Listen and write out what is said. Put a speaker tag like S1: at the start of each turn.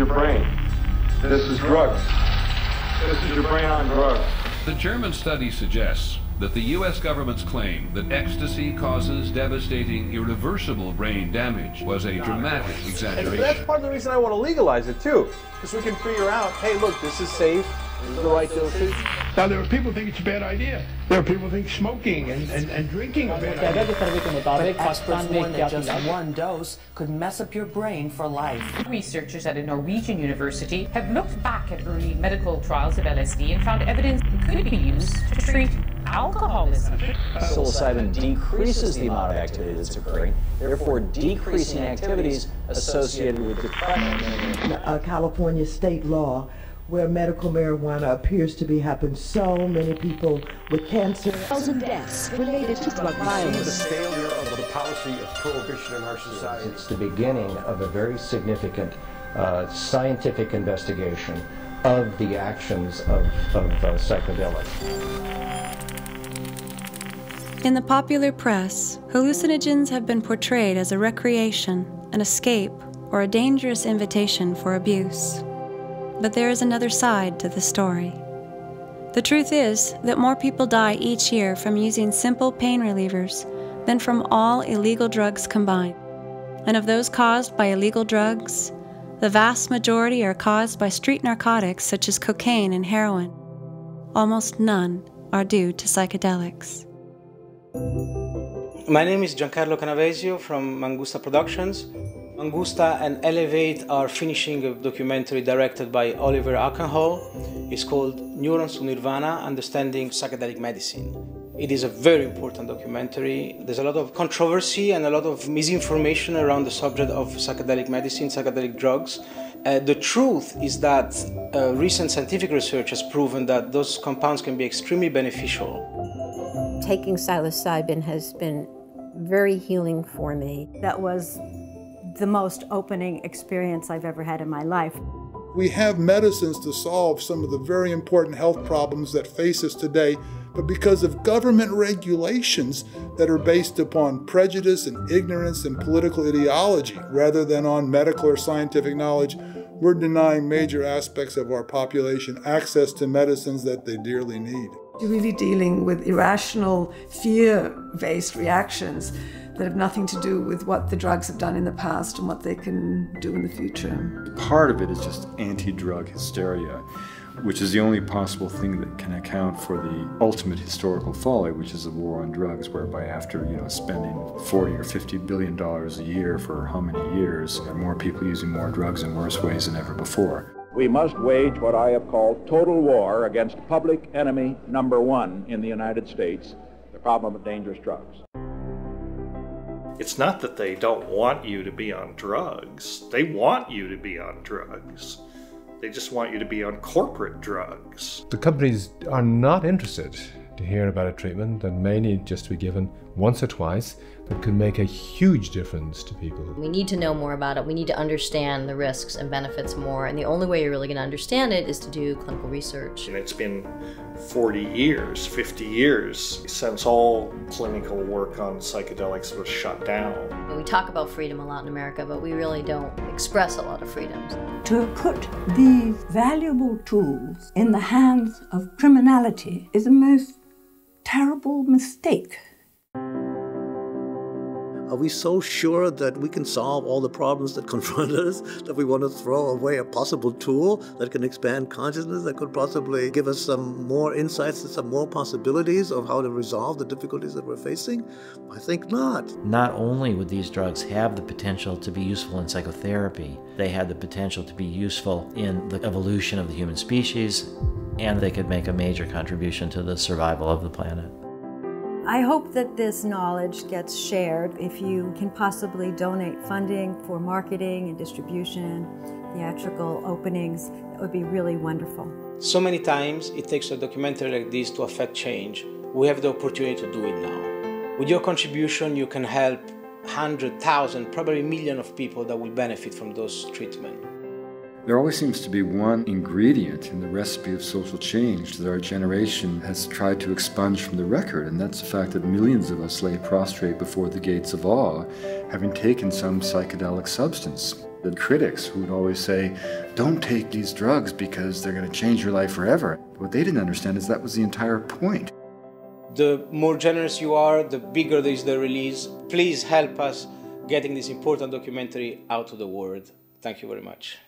S1: your brain. This is drugs. This is your brain on drugs.
S2: The German study suggests that the U.S. government's claim that ecstasy causes devastating, irreversible brain damage was a dramatic exaggeration.
S3: And that's part of the reason I want to legalize it, too. Because we can figure out, hey, look, this is safe, this is the right dosage.
S4: Now, there are people who think it's a bad idea. There are people who think smoking and drinking are bad ideas.
S5: But experts warn that just one dose could mess up your brain for life.
S6: Researchers at a Norwegian university have looked back at early medical trials of LSD and found evidence it could be used to treat alcoholism.
S7: Psilocybin decreases the amount of activity that's occurring, therefore decreasing activities associated with depression.
S8: California state law where medical marijuana appears to be helping so many people with cancer.
S9: 1,000 deaths related to drug violence.
S3: The failure of the policy of prohibition in our society.
S10: It's the beginning of a very significant scientific investigation of the actions of psychedelics.
S11: In the popular press, hallucinogens have been portrayed as a recreation, an escape, or a dangerous invitation for abuse. But there is another side to the story. The truth is that more people die each year from using simple pain relievers than from all illegal drugs combined. And of those caused by illegal drugs, the vast majority are caused by street narcotics such as cocaine and heroin. Almost none are due to psychedelics.
S12: My name is Giancarlo Canavesio from Mangusta Productions. Mangusta and Elevate are finishing a documentary directed by Oliver Arkenhall. It's called Neurons to Nirvana, Understanding Psychedelic Medicine. It is a very important documentary. There's a lot of controversy and a lot of misinformation around the subject of psychedelic medicine, psychedelic drugs. The truth is that recent scientific research has proven that those compounds can be extremely beneficial.
S9: Taking psilocybin has been very healing for me.
S13: That was the most opening experience I've ever had in my life.
S14: We have medicines to solve some of the very important health problems that face us today, but because of government regulations that are based upon prejudice and ignorance and political ideology rather than on medical or scientific knowledge, we're denying major aspects of our population access to medicines that they dearly need.
S15: You're really dealing with irrational, fear-based reactions that have nothing to do with what the drugs have done in the past and what they can do in the future.
S16: Part of it is just anti-drug hysteria, which is the only possible thing that can account for the ultimate historical folly, which is the war on drugs, whereby after spending $40 or $50 billion a year for how many years, there are more people using more drugs in worse ways than ever before.
S17: We must wage what I have called total war against public enemy number one in the United States, the problem of dangerous drugs.
S18: It's not that they don't want you to be on drugs. They want you to be on drugs. They just want you to be on corporate drugs.
S19: The companies are not interested to hear about a treatment that may need just to be given once or twice that could make a huge difference to people.
S20: We need to know more about it. We need to understand the risks and benefits more. And the only way you're really going to understand it is to do clinical research.
S18: And it's been 40 years, 50 years since all clinical work on psychedelics was shut down.
S20: We talk about freedom a lot in America, but we really don't express a lot of freedoms.
S2: To put these valuable tools in the hands of criminality is the most terrible mistake.
S5: Are we so sure that we can solve all the problems that confront us that we want to throw away a possible tool that can expand consciousness, that could possibly give us some more insights and some more possibilities of how to resolve the difficulties that we're facing? I think not.
S15: Not only would these drugs have the potential to be useful in psychotherapy, they had the potential to be useful in the evolution of the human species, and they could make a major contribution to the survival of the planet.
S13: I hope that this knowledge gets shared. If you can possibly donate funding for marketing and distribution, theatrical openings, that would be really wonderful.
S12: So many times it takes a documentary like this to affect change. We have the opportunity to do it now. With your contribution, you can help 100,000, probably a million of people that will benefit from those treatments.
S16: There always seems to be one ingredient in the recipe of social change that our generation has tried to expunge from the record, and that's the fact that millions of us lay prostrate before the gates of awe, having taken some psychedelic substance. The critics who would always say, don't take these drugs because they're going to change your life forever. What they didn't understand is that was the entire point.
S12: The more generous you are, the bigger is the release. Please help us getting this important documentary out to the world. Thank you very much.